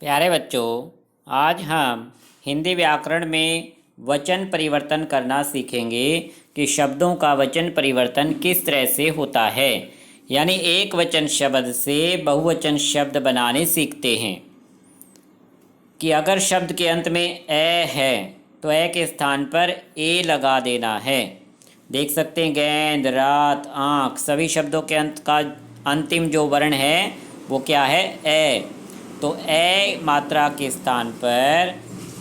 प्यारे बच्चों, आज हम हिंदी व्याकरण में वचन परिवर्तन करना सीखेंगे कि शब्दों का वचन परिवर्तन किस तरह से होता है। यानी एक वचन शब्द से बहुवचन शब्द बनाने सीखते हैं कि अगर शब्द के अंत में ए है तो ए के स्थान पर ए लगा देना है। देख सकते हैं गेंद, रात, आँख, सभी शब्दों के अंत का अंतिम जो वर्ण है वो क्या है? ए। तो ए मात्रा के स्थान पर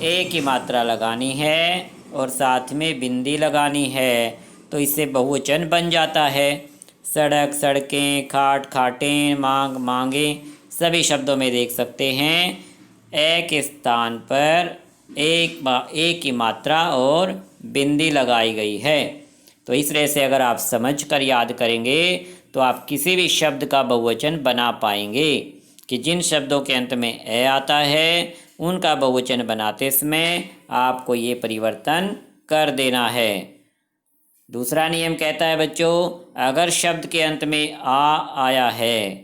ए की मात्रा लगानी है और साथ में बिंदी लगानी है, तो इससे बहुवचन बन जाता है। सड़क, सड़कें, खाट, खाटें, मांग, मांगें, सभी शब्दों में देख सकते हैं ए के स्थान पर ए की मात्रा और बिंदी लगाई गई है। तो इस तरह से अगर आप समझ कर याद करेंगे तो आप किसी भी शब्द का बहुवचन बना पाएंगे कि जिन शब्दों के अंत में ए आता है उनका बहुवचन बनाते समय आपको ये परिवर्तन कर देना है। दूसरा नियम कहता है बच्चों, अगर शब्द के अंत में आ आया है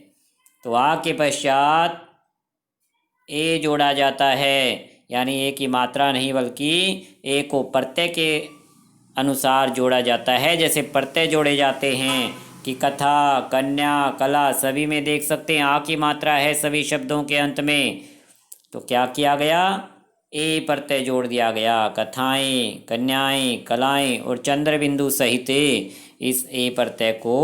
तो आ के पश्चात ए जोड़ा जाता है। यानी ए की मात्रा नहीं बल्कि ए को प्रत्यय के अनुसार जोड़ा जाता है। जैसे प्रत्यय जोड़े जाते हैं कि कथा, कन्या, कला, सभी में देख सकते हैं आ की मात्रा है सभी शब्दों के अंत में। तो क्या किया गया? ए प्रत्यय जोड़ दिया गया। कथाएं, कन्याएं, कलाएं और चंद्र बिंदु सहित इस ए प्रत्यय को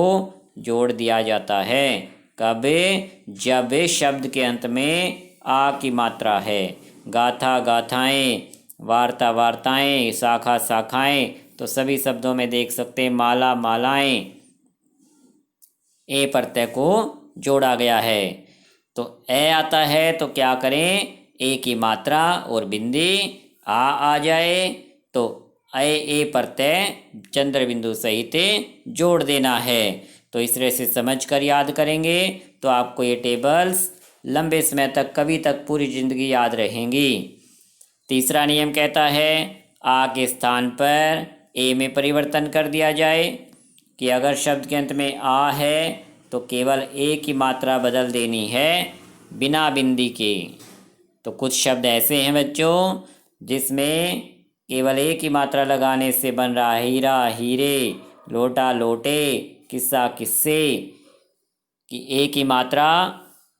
जोड़ दिया जाता है। कब? जब शब्द के अंत में आ की मात्रा है। गाथा, गाथाएं, वार्ता, वार्ताएं, शाखा, शाखाएं, तो सभी शब्दों में देख सकते हैं माला, मालाएं, ए प्रत्यय को जोड़ा गया है। तो ए आता है तो क्या करें? ए की मात्रा और बिंदी आ जाए तो ए प्रत्यय चंद्र बिंदु सहित जोड़ देना है। तो इस तरह से समझ कर याद करेंगे तो आपको ये टेबल्स लंबे समय तक, कभी तक, पूरी ज़िंदगी याद रहेंगी। तीसरा नियम कहता है आ के स्थान पर ए में परिवर्तन कर दिया जाए कि अगर शब्द के अंत में आ है तो केवल ए की मात्रा बदल देनी है बिना बिंदी के। तो कुछ शब्द ऐसे हैं बच्चों जिसमें केवल ए की मात्रा लगाने से बन रहा है हीरा, हीरे, लोटा, लोटे, किस्सा, किस्से, कि ए की मात्रा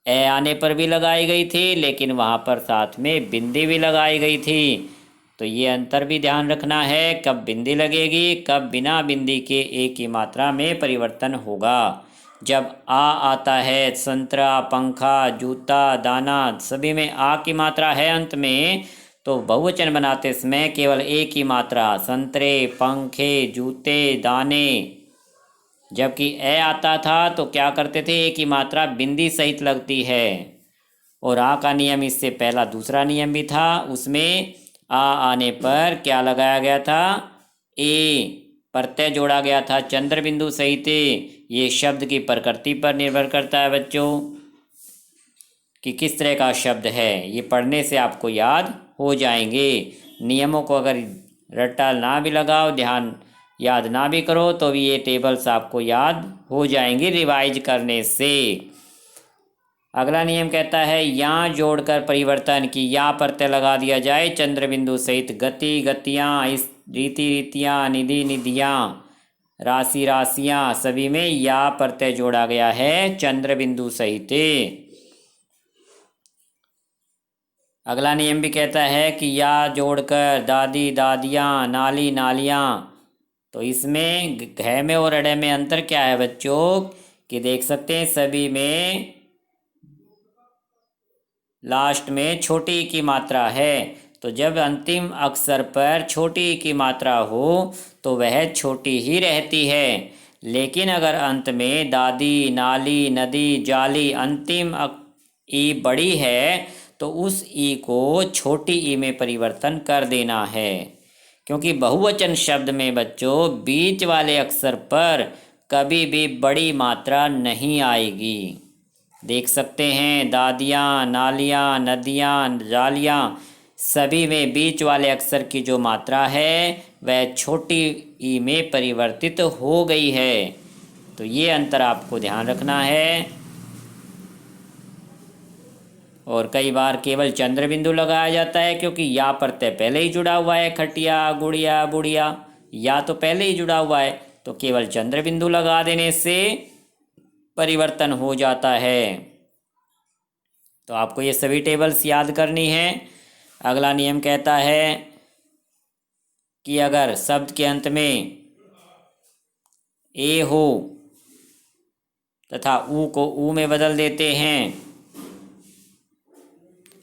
ए आने पर भी लगाई गई थी लेकिन वहाँ पर साथ में बिंदी भी लगाई गई थी। तो ये अंतर भी ध्यान रखना है, कब बिंदी लगेगी, कब बिना बिंदी के ए की मात्रा में परिवर्तन होगा। जब आ आता है, संतरा, पंखा, जूता, दाना, सभी में आ की मात्रा है अंत में, तो बहुवचन बनाते समय केवल ए की मात्रा, संतरे, पंखे, जूते, दाने। जबकि ए आता था तो क्या करते थे? ए की मात्रा बिंदी सहित लगती है। और आ का नियम इससे पहला दूसरा नियम भी था, उसमें आ आने पर क्या लगाया गया था? ए प्रत्यय जोड़ा गया था चंद्र बिंदु सहित। ये शब्द की प्रकृति पर निर्भर करता है बच्चों कि किस तरह का शब्द है। ये पढ़ने से आपको याद हो जाएंगे। नियमों को अगर रट्टा ना भी लगाओ, ध्यान याद ना भी करो, तो भी ये टेबल्स आपको याद हो जाएंगे रिवाइज करने से। अगला नियम कहता है या जोड़कर परिवर्तन, की या प्रत्यय लगा दिया जाए चंद्र बिंदु सहित। गति, गतियाँ, इस रीति, रीतियाँ, निधि, निधियाँ, राशि, राशियाँ, सभी में या प्रत्यय जोड़ा गया है चंद्र बिंदु सहित। अगला नियम भी कहता है कि या जोड़कर दादी, दादियाँ, नाली, नालियाँ। तो इसमें घ में और अड़े में अंतर क्या है बच्चों? कि देख सकते हैं सभी में लास्ट में छोटी ई की मात्रा है। तो जब अंतिम अक्षर पर छोटी ई की मात्रा हो तो वह छोटी ही रहती है। लेकिन अगर अंत में दादी, नाली, नदी, जाली अंतिम ई बड़ी है तो उस ई को छोटी ई में परिवर्तन कर देना है। क्योंकि बहुवचन शब्द में बच्चों बीच वाले अक्षर पर कभी भी बड़ी मात्रा नहीं आएगी। देख सकते हैं दादियाँ, नालियाँ, नदियाँ, जालियाँ, सभी में बीच वाले अक्षर की जो मात्रा है वह छोटी ई में परिवर्तित हो गई है। तो ये अंतर आपको ध्यान रखना है। और कई बार केवल चंद्र बिंदु लगाया जाता है क्योंकि या प्रत्यय पहले ही जुड़ा हुआ है, खटिया, गुड़िया, बुढ़िया, या तो पहले ही जुड़ा हुआ है, तो केवल चंद्र बिंदु लगा देने से परिवर्तन हो जाता है। तो आपको ये सभी टेबल्स याद करनी है। अगला नियम कहता है कि अगर शब्द के अंत में ए हो तथा ऊ को ऊ में बदल देते हैं,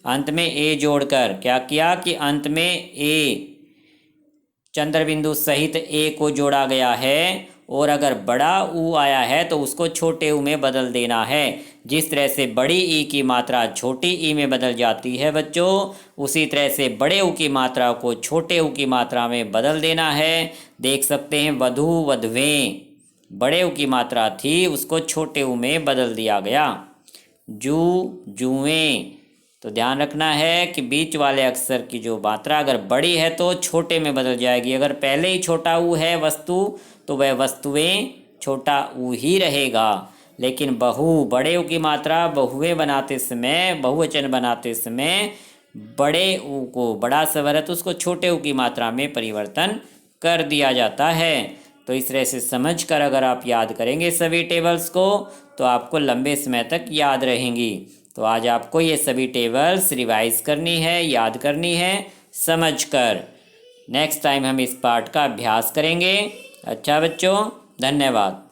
अंत में ए जोड़कर, क्या किया कि अंत में ए चंद्र बिंदु सहित ए को जोड़ा गया है, और अगर बड़ा ऊ आया है तो उसको छोटे ऊ में बदल देना है। जिस तरह से बड़ी ई की मात्रा छोटी ई में बदल जाती है बच्चों, उसी तरह से बड़े ऊ की मात्रा को छोटे ऊ की मात्रा में बदल देना है। देख सकते हैं वधू, वधवें, बड़े ऊ की मात्रा थी उसको छोटे ऊ में बदल दिया गया। जू, जुएं। तो ध्यान रखना है कि बीच वाले अक्षर की जो मात्रा अगर बड़ी है तो छोटे में बदल जाएगी। अगर पहले ही छोटा ऊ है वस्तु तो वह वस्तुएं छोटा ऊ ही रहेगा। लेकिन बहु, बड़े ऊ की मात्रा बहुएं बनाते समय, बहुवचन बनाते समय बड़े ऊ को, बड़ा स्वर है तो उसको छोटे ऊ की मात्रा में परिवर्तन कर दिया जाता है। तो इस तरह से समझ कर अगर आप याद करेंगे सभी टेबल्स को तो आपको लंबे समय तक याद रहेंगी। तो आज आपको ये सभी टेबल्स रिवाइज करनी है, याद करनी है समझकर। नेक्स्ट टाइम हम इस पार्ट का अभ्यास करेंगे। अच्छा बच्चों, धन्यवाद।